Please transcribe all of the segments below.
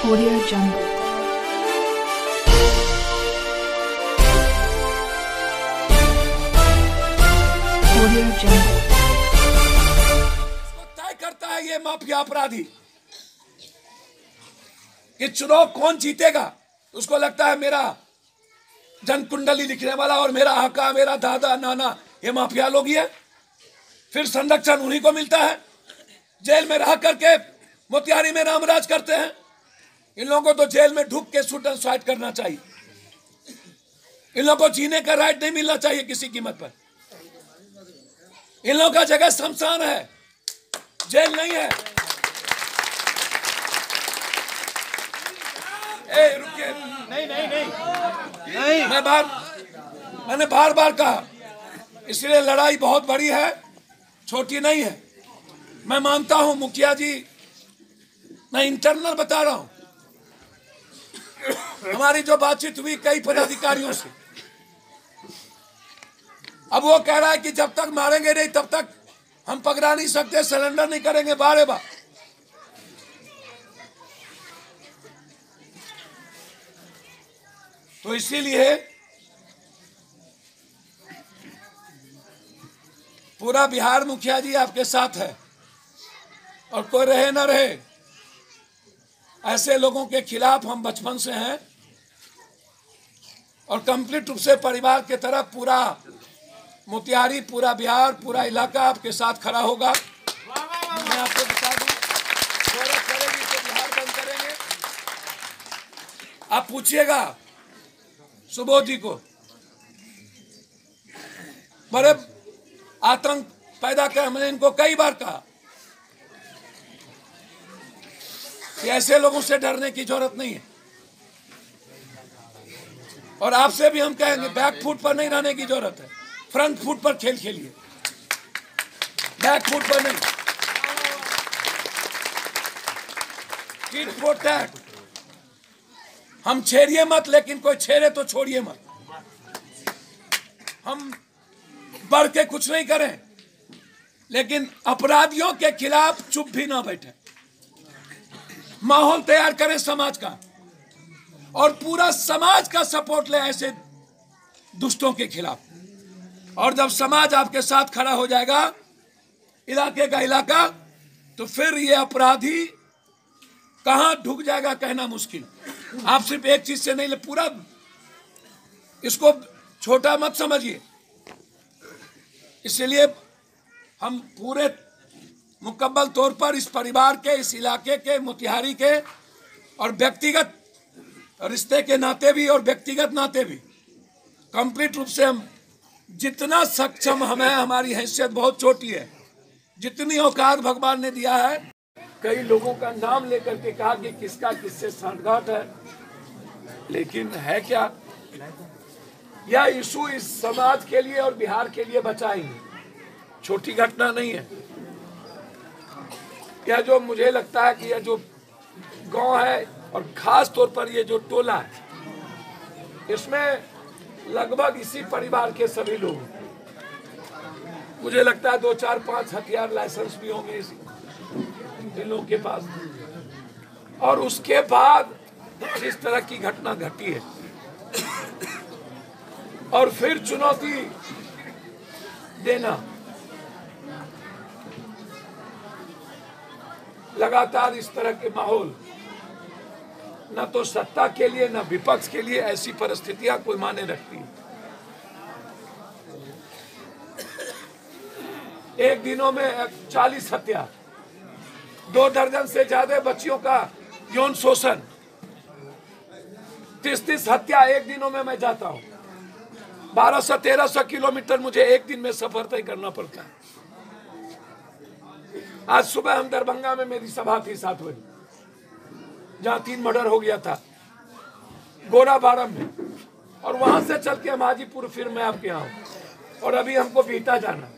Audio Jungle. Audio Jungle. तय करता है ये माफिया अपराधी कि चुनाव कौन जीतेगा। उसको लगता है मेरा जन कुंडली लिखने वाला और मेरा आका, मेरा दादा, नाना, ये माफिया लोग ही है। फिर संरक्षण उन्हीं को मिलता है। जेल में रह करके मोतिहारी में रामराज करते हैं। इन लोगों को तो जेल में ढुक के शूट एंड फाइट करना चाहिए। इन लोगों को जीने का राइट नहीं मिलना चाहिए किसी कीमत पर। इन लोगों का जगह शमशान है, जेल नहीं है। रुकिए, नहीं, मैंने बार बार कहा, इसलिए लड़ाई बहुत बड़ी है, छोटी नहीं है। मैं मानता हूं मुखिया जी, मैं इंटरनल बता रहा हूं, हमारी जो बातचीत हुई कई पदाधिकारियों से, अब वो कह रहा है कि जब तक मारेंगे नहीं तब तक हम पकड़ा नहीं सकते, सरेंडर नहीं करेंगे बारे बार। तो इसीलिए पूरा बिहार मुखिया जी आपके साथ है, और कोई रहे न रहे, ऐसे लोगों के खिलाफ हम बचपन से हैं, और कंप्लीट रूप से परिवार के तरफ पूरा मोतिहारी, पूरा बिहार, पूरा इलाका आपके साथ खड़ा होगा। मैं आपको बता दूं, गौरव करेगी तो बिहार बंद करेंगे। आप पूछिएगा सुबोध जी को, बड़े आतंक पैदा कर, मैंने इनको कई बार कहा कि ऐसे लोगों से डरने की जरूरत नहीं है। और आपसे भी हम कहेंगे, बैक फुट पर नहीं रहने की जरूरत है, फ्रंट फुट पर खेल खेलिए, बैक फुट पर नहीं। टिट फॉर टैट, हम छेड़िए मत, लेकिन कोई छेड़े तो छोड़िए मत। हम बढ़ के कुछ नहीं करें, लेकिन अपराधियों के खिलाफ चुप भी ना बैठे। माहौल तैयार करें समाज का, और पूरा समाज का सपोर्ट ले ऐसे दुष्टों के खिलाफ। और जब समाज आपके साथ खड़ा हो जाएगा, इलाके का इलाका, तो फिर ये अपराधी कहां ढुक जाएगा कहना मुश्किल। आप सिर्फ एक चीज से नहीं, पूरा इसको छोटा मत समझिए। इसलिए हम पूरे मुकम्मल तौर पर इस परिवार के, इस इलाके के, मोतिहारी के, और व्यक्तिगत रिश्ते के नाते भी और व्यक्तिगत नाते भी कंप्लीट रूप से हम जितना सक्षम हमें, हमारी हैसियत बहुत छोटी है, जितनी औकात भगवान ने दिया है। कई लोगों का नाम लेकर के कहा कि किसका किससे सांठगांठ है, लेकिन है क्या, यह इशू इस समाज के लिए और बिहार के लिए बचा ही नहीं, छोटी घटना नहीं है। यह जो मुझे लगता है कि यह जो गांव है, और खास तौर पर ये जो टोला है, इसमें लगभग इसी परिवार के सभी लोग, मुझे लगता है 2, 4, 5 हथियार लाइसेंस भी होंगे इन लोगों के पास। और उसके बाद इस तरह की घटना घटी है, और फिर चुनौती देना, लगातार इस तरह के माहौल, न तो सत्ता के लिए न विपक्ष के लिए ऐसी परिस्थितियां कोई माने रखती है। एक दिनों में 40 हत्या, 2 दर्जन से ज्यादा बच्चियों का यौन शोषण, 30 हत्या एक दिनों में मैं जाता हूं। 1200-1300 किलोमीटर मुझे एक दिन में सफर तय करना पड़ता है। आज सुबह हम दरभंगा में, मेरी सभा थी 7 बजे, जहां 3 मर्डर हो गया था गोराबारम में, और वहां से चल के हम हाजीपुर, फिर मैं आपके यहाँ हूं, और अभी हमको बीता जाना।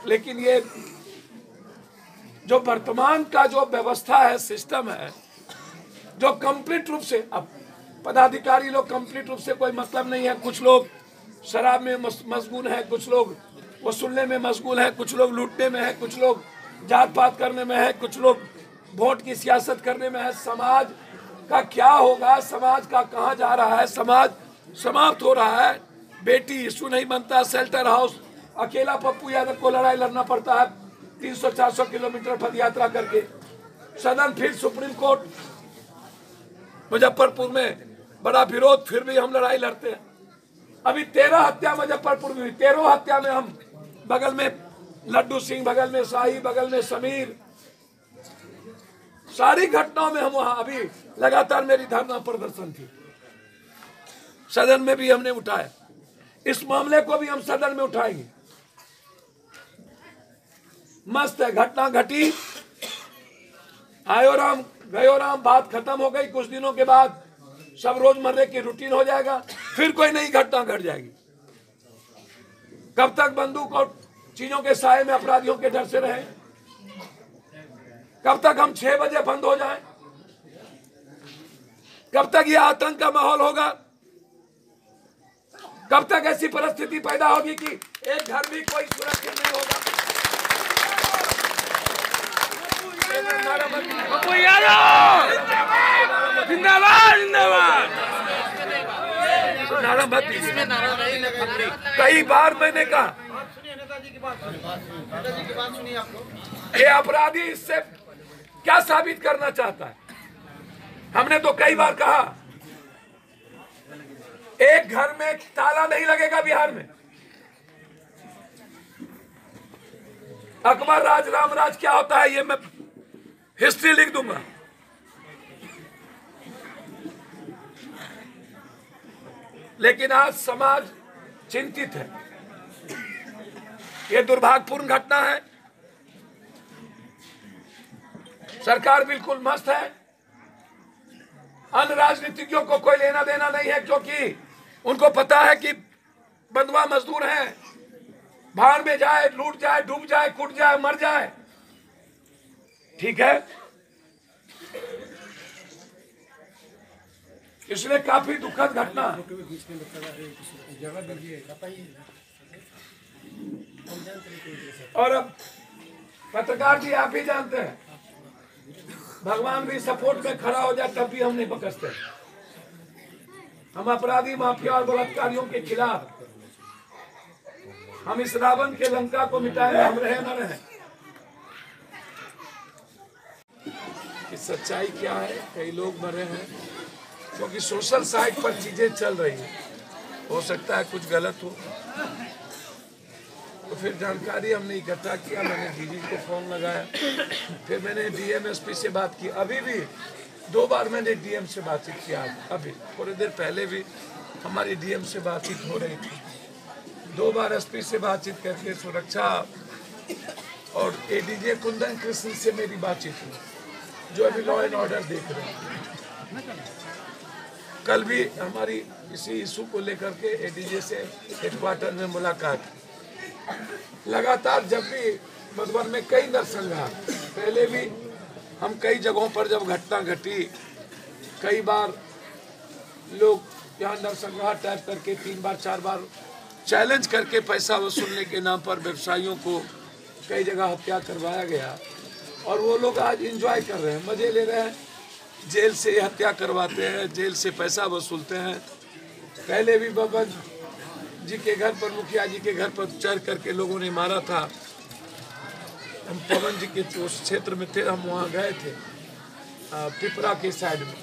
लेकिन ये जो वर्तमान का जो व्यवस्था है, सिस्टम है, जो कंप्लीट रूप से, अब पदाधिकारी लोग कंप्लीट रूप से कोई मतलब नहीं है। कुछ लोग शराब में मशगूल है, कुछ लोग वसूलने में मशगूल है, कुछ लोग लूटने में है, कुछ लोग जात पात करने में है, कुछ लोग वोट की सियासत करने में है। समाज का क्या होगा, समाज का कहाँ जा रहा है, समाज समाप्त हो रहा है। बेटी इशू नहीं बनता, शेल्टर हाउस, अकेला पप्पू यादव को लड़ाई लड़ना पड़ता है 300-400 किलोमीटर पद यात्रा करके। सदन, फिर सुप्रीम कोर्ट, मुजफ्फरपुर में बड़ा विरोध, फिर भी हम लड़ाई लड़ते हैं। अभी 13 हत्या मुजफ्फरपुर में हुई, 13 हत्या में हम, बगल में लड्डू सिंह, बगल में शाही, बगल में समीर, सारी घटनाओं में हम वहां, अभी लगातार मेरी धरना प्रदर्शन थी, सदन में भी हमने उठाया। इस मामले को भी हम सदन में उठाएंगे। मस्त है, घटना घटी, आयो राम गयो राम, बात खत्म हो गई। कुछ दिनों के बाद सब रोजमर्रे की रूटीन हो जाएगा, फिर कोई नई घटना घट जाएगी। कब तक बंदूक और चीजों के साए में अपराधियों के डर से रहे? कब तक हम 6 बजे बंद हो जाएं? कब तक ये आतंक का माहौल होगा? कब तक ऐसी परिस्थिति पैदा होगी कि एक घर भी कोई सुरक्षित नहीं होगा? जिंदाबाद जिंदाबाद। नारा मत दीजिए। कई बार मैंने कहा ये अपराधी इससे क्या साबित करना चाहता है। हमने तो कई बार कहा एक घर में ताला नहीं लगेगा बिहार में। अकबर राज, रामराज क्या होता है ये मैं हिस्ट्री लिख दूंगा। लेकिन आज समाज चिंतित है। ये दुर्भाग्यपूर्ण घटना है। सरकार बिल्कुल मस्त है। अन्य राजनीतिज्ञों को कोई लेना देना नहीं है, क्योंकि उनको पता है कि बंधुआ मजदूर हैं, भाड़ में जाए, लूट जाए, डूब जाए, कूट जाए, मर जाए, ठीक है। इसलिए काफी दुखद घटना। और अब पत्रकार जी आप ही जानते हैं, भगवान भी सपोर्ट में खड़ा हो जाए तब भी हम नहीं बकसते। हम अपराधी, माफिया और बलात्कारियों के खिलाफ, हम इस रावण के लंका को मिटाएंगे, हम रहे न रहे। कि सच्चाई क्या है, कई लोग मरे हैं क्योंकि सोशल साइट पर चीजें चल रही हैं। हो सकता है कुछ गलत हो, तो फिर जानकारी हमने इकट्ठा किया। मैंने डीजी को फोन लगाया, फिर मैंने डीएम एसपी से बात की। अभी भी 2 बार मैंने डीएम से बातचीत किया। अभी थोड़ी देर पहले भी हमारी डीएम से बातचीत हो रही थी। 2 बार एसपी से बातचीत करके सुरक्षा और एडीजे कुंदन कृष्ण से मेरी बातचीत हुई, जो अभी लॉ एंड ऑर्डर देख रहे हैं। कल भी हमारी इसी इशू को लेकर के एडीजे से हेडक्वार्टर में मुलाकात। लगातार जब भी मधुबन में कई नरसंहार, पहले भी हम कई जगहों पर जब घटना घटी, कई बार लोग यहाँ नरसंहार टाइप करके 3 बार 4 बार चैलेंज करके पैसा वसूलने के नाम पर व्यवसायियों को कई जगह हत्या करवाया गया। और वो लोग आज एंजॉय कर रहे हैं, मजे ले रहे हैं। जेल से हत्या करवाते हैं, जेल से पैसा वसूलते हैं। पहले भी बबन जी के घर पर, मुखिया जी के घर पर चढ़ करके लोगों ने मारा था। हम पवन जी के उस क्षेत्र में थे, हम वहाँ गए थे पिपरा के साइड में।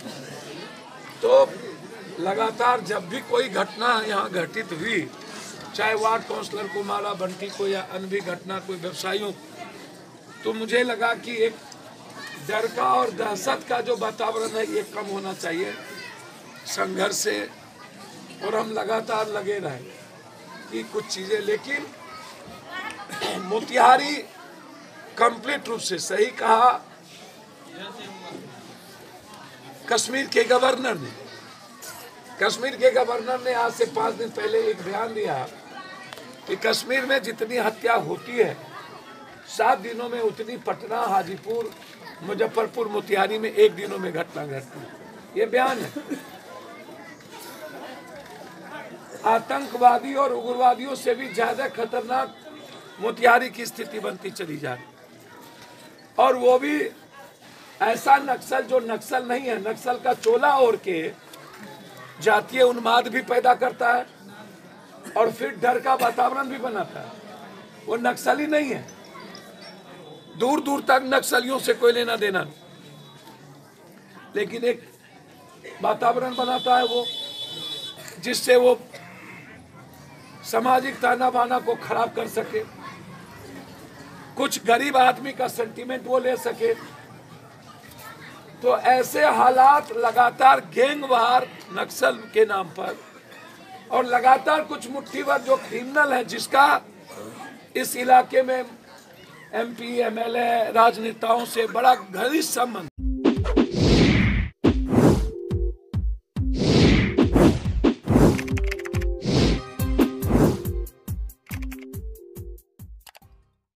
तो लगातार जब भी कोई घटना यहाँ घटित हुई, चाहे वार्ड काउंसलर को मारा, बंटी को, या अन्य भी घटना कोई व्यवसायियों, तो मुझे लगा कि एक डर का और दहशत का जो वातावरण है ये कम होना चाहिए संघर्ष से। और हम लगातार लगे रहे कि कुछ चीजें, लेकिन मोतिहारी कंप्लीट रूप से सही कहा कश्मीर के गवर्नर ने। कश्मीर के गवर्नर ने आज से 5 दिन पहले एक बयान दिया कि कश्मीर में जितनी हत्या होती है 7 दिनों में उतनी पटना, हाजीपुर, मुजफ्फरपुर, मोतिहारी में 1 दिनों में घटना घटती है। ये बयान है। आतंकवादी और उग्रवादियों से भी ज्यादा ऐसा नक्सल जो नक्सल नहीं है, नक्सल का चोला ओढ़ के जातीय उन्माद भी पैदा करता है और फिर डर का वातावरण भी बनाता है, वो नक्सली नहीं है। दूर दूर तक नक्सलियों से कोई लेना देना, लेकिन एक वातावरण बनाता है वो, जिससे वो सामाजिक ताना बाना को खराब कर सके, कुछ गरीब आदमी का सेंटीमेंट वो ले सके। तो ऐसे हालात लगातार गैंगवार नक्सल के नाम पर, और लगातार कुछ मुट्ठी भर जो क्रिमिनल है, जिसका इस इलाके में MP, MLA, राजनेताओं से बड़ा घनिष्ठ संबंध।